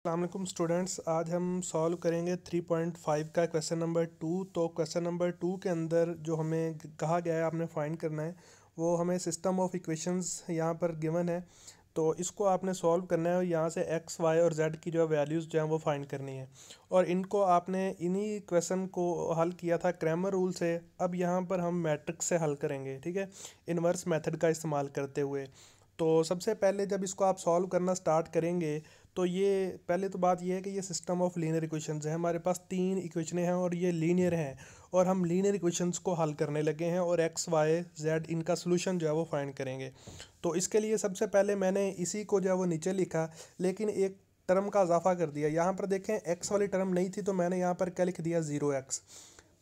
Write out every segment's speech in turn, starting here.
अस्सलाम स्टूडेंट्स, आज हम सॉल्व करेंगे 3.5 का क्वेश्चन नंबर 2। तो क्वेश्चन नंबर 2 के अंदर जो हमें कहा गया है आपने फाइंड करना है, वो हमें सिस्टम ऑफ इक्वेशंस यहाँ पर गिवन है। तो इसको आपने सॉल्व करना है और यहाँ से एक्स वाई और जेड की जो वैल्यूज़ जो हैं वो फाइंड करनी है। और इनको आपने इन्हीं क्वेश्चन को हल किया था क्रैमर रूल से। अब यहाँ पर हम मैट्रिक्स से हल करेंगे, ठीक है, इन्वर्स मेथड का इस्तेमाल करते हुए। तो सबसे पहले जब इसको आप सॉल्व करना स्टार्ट करेंगे तो ये पहले तो बात ये है कि ये सिस्टम ऑफ लीनियर इक्वेशंस है। हमारे पास तीन इक्वेशनें हैं और ये लीनियर हैं और हम लीनियर इक्वेशंस को हल करने लगे हैं और एक्स वाई जेड इनका सोल्यूशन जो है वो फाइंड करेंगे। तो इसके लिए सबसे पहले मैंने इसी को जो है वो नीचे लिखा, लेकिन एक टर्म का इजाफा कर दिया। यहाँ पर देखें एक्स वाली टर्म नहीं थी तो मैंने यहाँ पर क्या लिख दिया, 0x।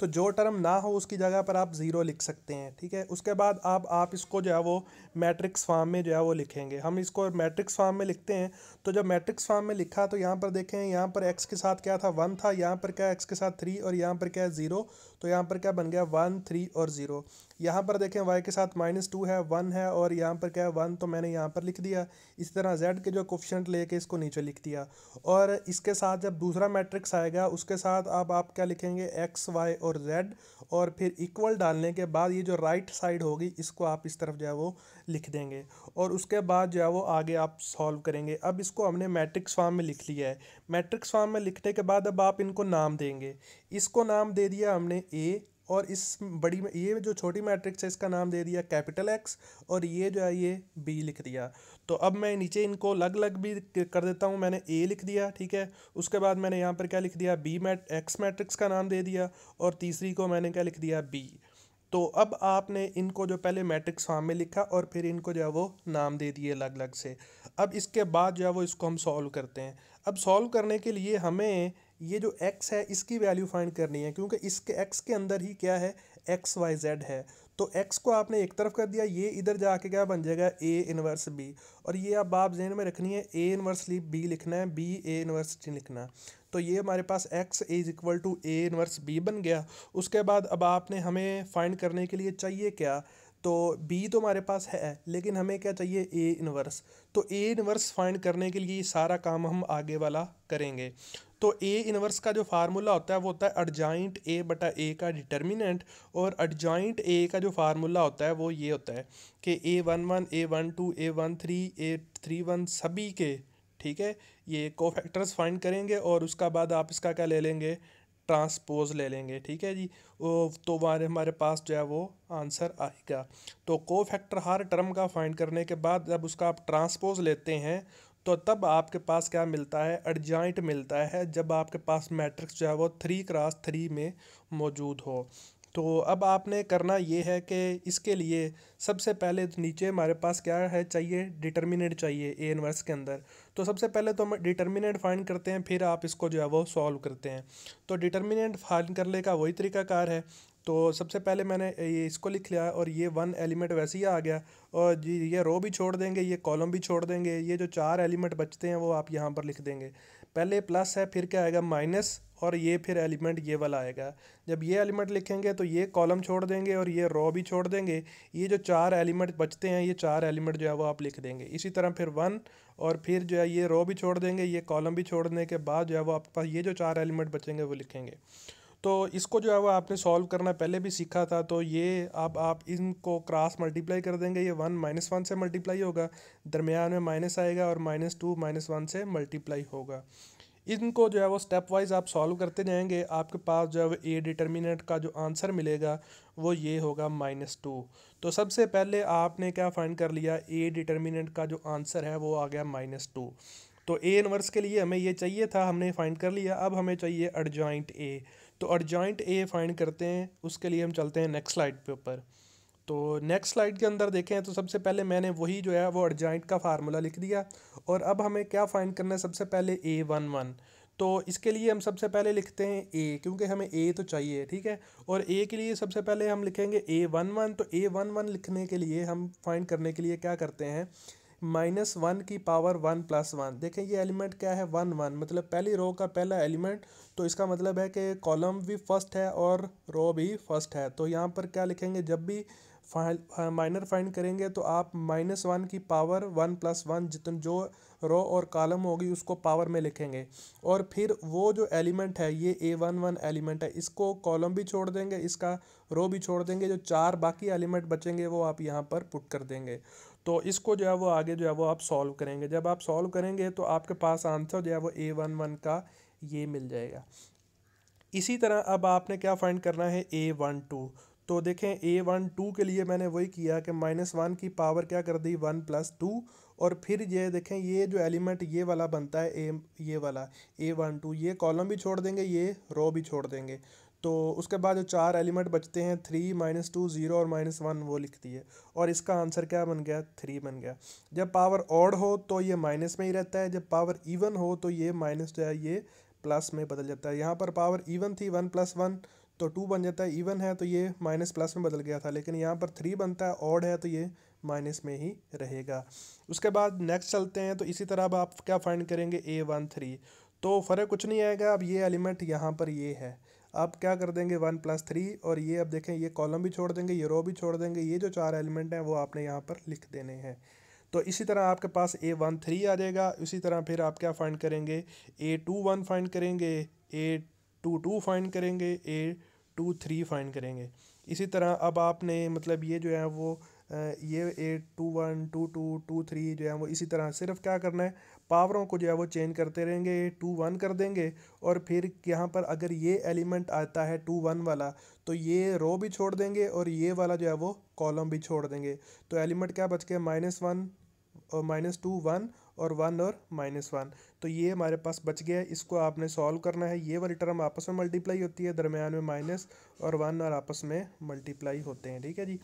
तो जो टर्म ना हो उसकी जगह पर आप ज़ीरो लिख सकते हैं, ठीक है। उसके बाद आप इसको जो है वो मैट्रिक्स फॉर्म में जो है वो लिखेंगे। हम इसको मैट्रिक्स फॉर्म में लिखते हैं। तो जब मैट्रिक्स फॉर्म में लिखा तो यहाँ पर देखें, यहाँ पर एक्स के साथ क्या था, 1 था, यहाँ पर क्या एक्स के साथ 3 और यहाँ पर क्या है 0। तो यहाँ पर क्या बन गया, 1 3 और 0। यहाँ पर देखें वाई के साथ -2 है, 1 है और यहाँ पर क्या है 1, तो मैंने यहाँ पर लिख दिया। इसी तरह जेड के जो कोफिशिएंट लेके इसको नीचे लिख दिया। और इसके साथ जब दूसरा मैट्रिक्स आएगा उसके साथ अब आप क्या लिखेंगे, एक्स वाई और जेड, और फिर इक्वल डालने के बाद ये जो राइट साइड होगी इसको आप इस तरफ जो है वो लिख देंगे। और उसके बाद जो है वो आगे आप सॉल्व करेंगे। अब इसको हमने मैट्रिक्स फॉर्म में लिख लिया है। मैट्रिक्स फॉर्म में लिखने के बाद अब आप इनको नाम देंगे। इसको नाम दे दिया हमने ए, और इस बड़ी में ये जो छोटी मैट्रिक्स है इसका नाम दे दिया कैपिटल एक्स, और ये जो है ये बी लिख दिया। तो अब मैं नीचे इनको अलग अलग भी कर देता हूँ। मैंने ए लिख दिया, ठीक है। उसके बाद मैंने यहाँ पर क्या लिख दिया, एक्स मैट्रिक्स का नाम दे दिया, और तीसरी को मैंने क्या लिख दिया, बी। तो अब आपने इनको जो पहले मैट्रिक्स फॉर्म में लिखा और फिर इनको जो है वो नाम दे दिए अलग अलग से। अब इसके बाद जो है वो इसको हम सॉल्व करते हैं। अब सॉल्व करने के लिए हमें ये जो x है इसकी वैल्यू फाइंड करनी है, क्योंकि इसके x के अंदर ही क्या है, एक्स वाई जेड है। तो x को आपने एक तरफ कर दिया, ये इधर जाके क्या बन जाएगा, a इनवर्स b। और ये अब आप जहन में रखनी है, a इनवर्स b लिखना है, b a इनवर्स c लिखना। तो ये हमारे पास x is equal to a inverse b बन गया। उसके बाद अब आपने हमें फाइंड करने के लिए चाहिए क्या, तो b तो हमारे पास है, लेकिन हमें क्या चाहिए, a इनवर्स। तो a इनवर्स फाइंड करने के लिए सारा काम हम आगे वाला करेंगे। तो ए इनवर्स का जो फार्मूला होता है वो होता है एडजॉइंट ए बटा ए का डिटर्मिनेंट, और एडजॉइंट ए का जो फार्मूला होता है वो ये होता है कि A11 A12 A13 A31 सभी के, ठीक है, ये कोफैक्टर्स फाइंड करेंगे और उसका बाद आप इसका क्या ले लेंगे, ट्रांसपोज ले लेंगे, ठीक है जी। तो हमारे पास जो है वो आंसर आएगा। तो कोफैक्टर हर टर्म का फाइंड करने के बाद जब उसका आप ट्रांसपोज लेते हैं तो तब आपके पास क्या मिलता है, एडजॉइंट मिलता है, जब आपके पास मैट्रिक्स जो है वो 3x3 में मौजूद हो। तो अब आपने करना ये है कि इसके लिए सबसे पहले तो नीचे हमारे पास क्या है, चाहिए डिटर्मिनेंट चाहिए ए इनवर्स के अंदर। तो सबसे पहले तो हम डिटर्मिनेंट फाइंड करते हैं, फिर आप इसको जो है वो सॉल्व करते हैं। तो डिटर्मिनेंट फाइंड करने का वही तरीकाकार है। तो सबसे पहले मैंने ये इसको लिख लिया और ये 1 एलिमेंट वैसे ही आ गया, और जी ये रो भी छोड़ देंगे, ये कॉलम भी छोड़ देंगे, ये जो 4 एलिमेंट बचते हैं वो आप यहाँ पर लिख देंगे। पहले प्लस है, फिर क्या आएगा माइनस, और ये फिर एलिमेंट ये वाला आएगा। जब ये एलिमेंट लिखेंगे तो ये कॉलम छोड़ देंगे और ये रो भी छोड़ देंगे। ये जो 4 एलिमेंट बचते हैं ये 4 एलिमेंट जो है वो आप लिख देंगे। इसी तरह फिर 1, और फिर जो है ये रो भी छोड़ देंगे, ये कॉलम भी छोड़ने के बाद जो है वो आपके पास ये जो 4 एलिमेंट बचेंगे वो लिखेंगे। तो इसको जो है वो आपने सॉल्व करना पहले भी सीखा था। तो ये अब आप इनको क्रॉस मल्टीप्लाई कर देंगे, ये 1 -1 से मल्टीप्लाई होगा, दरमियान में माइनस आएगा, और -2 -1 से मल्टीप्लाई होगा। इनको जो है वो स्टेप वाइज आप सॉल्व करते जाएंगे, आपके पास जो है वो ए डिटर्मिनेंट का जो आंसर मिलेगा वो ये होगा -2। तो सबसे पहले आपने क्या फाइंड कर लिया, ए डिटर्मिनेंट का जो आंसर है वो आ गया -2। तो ए इनवर्स के लिए हमें ये चाहिए था, हमने फाइंड कर लिया। अब हमें चाहिए एडजॉइंट ए। तो एडजॉइंट ए फाइंड करते हैं, उसके लिए हम चलते हैं नेक्स्ट स्लाइड पे ऊपर। तो नेक्स्ट स्लाइड के अंदर देखें तो सबसे पहले मैंने वही जो है वो एडजॉइंट का फार्मूला लिख दिया। और अब हमें क्या फाइंड करना है, सबसे पहले A11। तो इसके लिए हम सबसे पहले लिखते हैं ए, क्योंकि हमें ए तो चाहिए, ठीक है। और ए के लिए सबसे पहले हम लिखेंगे A11। तो A11 लिखने के लिए हम फाइंड करने के लिए क्या करते हैं, -1 की पावर 1 + 1। देखें ये एलिमेंट क्या है, 1 1, मतलब पहली रो का पहला एलिमेंट। तो इसका मतलब है कि कॉलम भी फर्स्ट है और रो भी फर्स्ट है। तो यहाँ पर क्या लिखेंगे, जब भी माइनर फाइंड करेंगे तो आप -1 की पावर 1 + 1 जितने जो रो और कॉलम होगी उसको पावर में लिखेंगे, और फिर वो जो एलिमेंट है ये A11 एलिमेंट है, इसको कॉलम भी छोड़ देंगे, इसका रो भी छोड़ देंगे, जो 4 बाकी एलिमेंट बचेंगे वो आप यहाँ पर पुट कर देंगे। तो इसको जो है वो आगे जो है वो आप सॉल्व करेंगे। जब आप सॉल्व करेंगे तो आपके पास आंसर जो है वो A11 का ये मिल जाएगा। इसी तरह अब आपने क्या फाइंड करना है, A12। तो देखें A12 के लिए मैंने वही किया कि -1 की पावर क्या कर दी 1 + 2, और फिर ये देखें ये जो एलिमेंट ये वाला बनता है ये वाला A12, ये कॉलम भी छोड़ देंगे, ये रो भी छोड़ देंगे। तो उसके बाद जो 4 एलिमेंट बचते हैं 3 -2 0 और -1 वो लिख दिए, और इसका आंसर क्या बन गया 3 बन गया। जब पावर ऑड हो तो ये माइनस में ही रहता है, जब पावर इवन हो तो ये माइनस जो है ये प्लस में बदल जाता है। यहाँ पर पावर इवन थी 1 + 1 तो 2 बन जाता है, इवन है तो ये माइनस प्लस में बदल गया था, लेकिन यहाँ पर 3 बनता है, ऑड है तो ये माइनस में ही रहेगा। उसके बाद नेक्स्ट चलते हैं, तो इसी तरह अब आप क्या फाइंड करेंगे A13। तो फ़र्क कुछ नहीं आएगा, अब ये एलिमेंट यहाँ पर ये है, आप क्या कर देंगे 1 + 3, और ये अब देखें ये कॉलम भी छोड़ देंगे, ये रो भी छोड़ देंगे, ये जो 4 एलिमेंट हैं वो आपने यहाँ पर लिख देने हैं। तो इसी तरह आपके पास A13 आ जाएगा। इसी तरह फिर आप क्या फाइंड करेंगे, A21 फाइंड करेंगे, A22 फाइंड करेंगे, A23 फाइंड करेंगे। इसी तरह अब आपने मतलब ये जो है वो ये A21 22 23 जो है वो इसी तरह सिर्फ क्या करना है, पावरों को जो है वो चेंज करते रहेंगे। A21 कर देंगे, और फिर यहाँ पर अगर ये एलिमेंट आता है 21 वाला तो ये रो भी छोड़ देंगे, और ये वाला जो है वो कॉलम भी छोड़ देंगे। तो एलिमेंट क्या बच गया -1 और -2 1 और 1 और -1। तो ये हमारे पास बच गया है, इसको आपने सॉल्व करना है। ये वाली टर्म आपस में मल्टीप्लाई होती है, दरमियान में माइनस और 1 और आपस में मल्टीप्लाई होते हैं, ठीक है जी।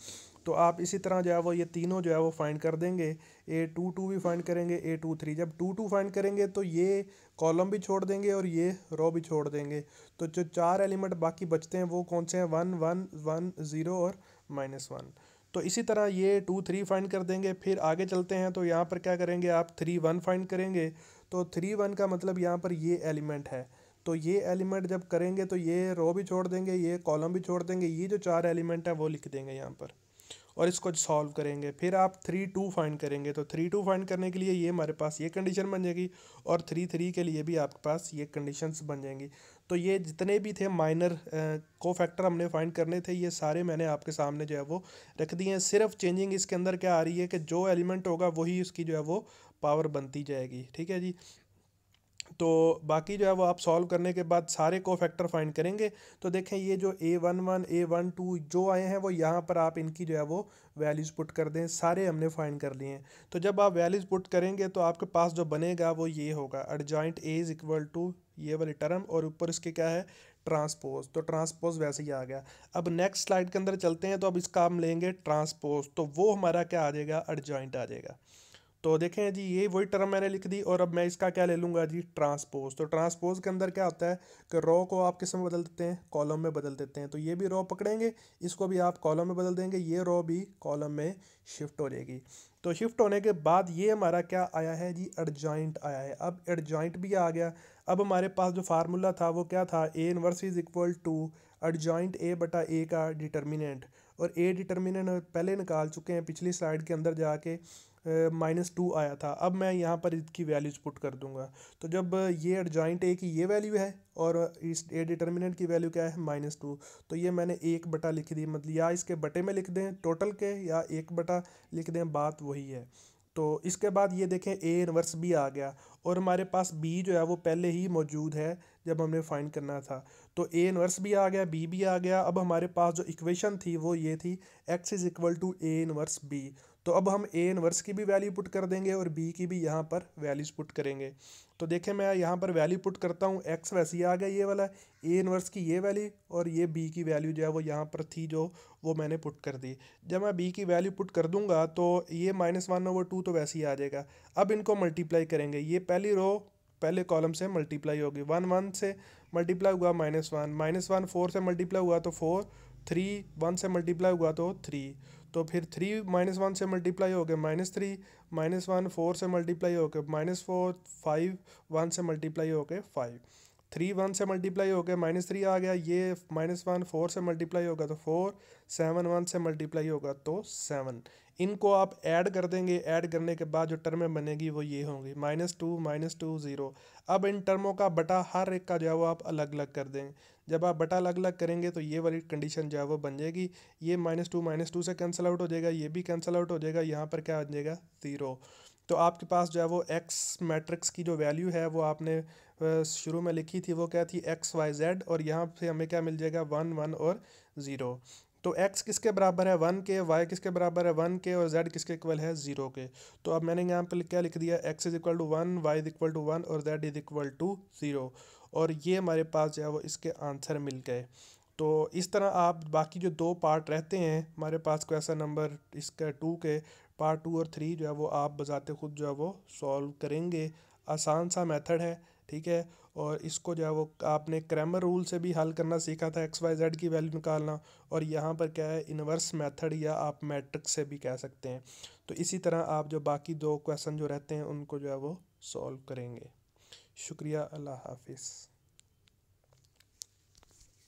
तो आप इसी तरह जो है वो ये तीनों जो है वो फाइंड कर देंगे। A22 भी फाइंड करेंगे, A23 जब 22 फाइंड करेंगे तो ये कॉलम भी छोड़ देंगे और ये रो भी छोड़ देंगे। तो जो 4 एलिमेंट बाकी बचते हैं वो कौन से हैं, 1 1 1 0 और -1। तो इसी तरह ये 2 3 फाइंड कर देंगे। फिर आगे चलते हैं, तो यहाँ पर क्या करेंगे आप 3 1 फाइंड करेंगे। तो 3 1 का मतलब यहाँ पर ये एलिमेंट है, तो ये एलिमेंट जब करेंगे तो ये रो भी छोड़ देंगे, ये कॉलम भी छोड़ देंगे, ये जो 4 एलिमेंट है वो लिख देंगे यहाँ पर, और इसको सॉल्व करेंगे। फिर आप 3 2 फाइंड करेंगे, तो 3 2 फाइंड करने के लिए ये हमारे पास ये कंडीशन बन जाएगी, और 3 3 के लिए भी आपके पास ये कंडीशंस बन जाएंगी। तो ये जितने भी थे माइनर को फैक्टर हमने फाइंड करने थे, ये सारे मैंने आपके सामने जो है वो रख दिए हैं। सिर्फ चेंजिंग इसके अंदर क्या आ रही है कि जो एलिमेंट होगा वही उसकी जो है वो पावर बनती जाएगी, ठीक है जी। तो बाकी जो है वो आप सॉल्व करने के बाद सारे को फैक्टर फाइंड करेंगे। तो देखें ये जो A11 A12 जो आए हैं वो यहाँ पर आप इनकी जो है वो वैल्यूज़ पुट कर दें, सारे हमने फाइंड कर लिए हैं। तो जब आप वैल्यूज़ पुट करेंगे तो आपके पास जो बनेगा वो ये होगा, एडजॉइंट A = ये वाली टर्म, और ऊपर इसके क्या है ट्रांसपोज, तो ट्रांसपोज वैसे ही आ गया। अब नेक्स्ट स्लाइड के अंदर चलते हैं, तो अब इसका हम लेंगे ट्रांसपोज, तो वो हमारा क्या आ जाएगा, एडजॉइंट आ जाएगा। तो देखें जी ये वही टर्म मैंने लिख दी, और अब मैं इसका क्या ले लूँगा जी ट्रांसपोज। तो ट्रांसपोज के अंदर क्या होता है कि रो को आप किस में बदल देते हैं, कॉलम में बदल देते हैं। तो ये भी रो पकड़ेंगे, इसको भी आप कॉलम में बदल देंगे, ये रो भी कॉलम में शिफ्ट हो जाएगी। तो शिफ्ट होने के बाद ये हमारा क्या आया है जी, एडजॉइंट आया है। अब एडजॉइंट भी आ गया। अब हमारे पास जो फार्मूला था वो क्या था, A 1 एडजॉइंट A/A का डिटर्मिनेंट, और A डिटर्मिनेंट पहले निकाल चुके हैं पिछली स्लाइड के अंदर जाके, -2 आया था। अब मैं यहाँ पर इसकी वैल्यूज़ पुट कर दूंगा। तो जब ये एडजॉइंट A की ये वैल्यू है और इस A डिटर्मिनेंट की वैल्यू क्या है -2, तो ये मैंने 1 लिख दी, मतलब या इसके बटे में लिख दें टोटल के, या 1 लिख दें, बात वही है। तो इसके बाद ये देखें A 1 भी आ गया, और हमारे पास B जो है वो पहले ही मौजूद है जब हमने फाइंड करना था। तो A 1 भी आ गया, B भी आ गया। अब हमारे पास जो इक्वेशन थी वो ये थी, x = A 1b। तो अब हम A 1 की भी वैल्यू पुट कर देंगे और B की भी यहाँ पर वैल्यूज़ पुट करेंगे। तो देखें मैं यहाँ पर वैल्यू पुट करता हूँ, x वैसे ही आ गया ये वाला, A 1 की ये वैल्यू, और ये B की वैल्यू जो है वो यहाँ पर थी जो वो मैंने पुट कर दी। जब मैं B की वैल्यू पुट कर दूंगा तो ये -1/2 तो वैसे ही आ जाएगा। अब इनको मल्टीप्लाई करेंगे, ये पहली रो पहले कॉलम से मल्टीप्लाई होगी, 1 1 से मल्टीप्लाई हुआ -1 -1 4 से मल्टीप्लाई हुआ तो 4, 3 1 से मल्टीप्लाई हुआ तो 3, तो फिर 3 -1 से मल्टीप्लाई हो गए -3, -1 4 से मल्टीप्लाई हो गए -4, 5 1 से मल्टीप्लाई हो गए 5। 3 1 से मल्टीप्लाई हो गया, -3 आ गया, ये -1 4 से मल्टीप्लाई होगा तो 4, 7 1 से मल्टीप्लाई होगा तो 7। इनको आप ऐड कर देंगे, ऐड करने के बाद जो टर्में बनेगी वो ये होंगी -2 0। अब इन टर्मों का बटा हर एक का जो है वो आप अलग अलग कर देंगे। जब आप बटा अलग अलग करेंगे तो ये वाली कंडीशन जो है वो बन जाएगी। ये -2 से कैंसिल आउट हो जाएगा, ये भी कैंसिल आउट हो जाएगा, यहाँ पर क्या बन जाएगा 0। तो आपके पास जो है वो एक्स मैट्रिक्स की जो वैल्यू है वो आपने शुरू में लिखी थी, वो क्या थी XYZ, और यहाँ पे हमें क्या मिल जाएगा 1 1 और 0। तो x किसके बराबर है 1 के, y किसके बराबर है 1 के, और z किसके इक्वल है 0 के। तो अब मैंने यहाँ पे क्या लिख दिया, x is equal to 1, y is equal to 1 और z इज इक्वल टू 0। और ये हमारे पास जो है वो इसके आंसर मिल गए। तो इस तरह आप बाकी जो दो पार्ट रहते हैं हमारे पास क्वेश्चन नंबर इसका 2 के, पार्ट 2 और 3 जो है वो आप बजाते खुद जो है वो सॉल्व करेंगे। आसान सा मेथड है, ठीक है। और इसको जो है वो आपने क्रैमर रूल से भी हल करना सीखा था, XYZ की वैल्यू निकालना। और यहाँ पर क्या है, इन्वर्स मेथड या आप मैट्रिक्स से भी कह सकते हैं। तो इसी तरह आप जो बाकी दो क्वेश्चन जो रहते हैं उनको जो है वो सॉल्व करेंगे। शुक्रिया, अल्लाह हाफिज़।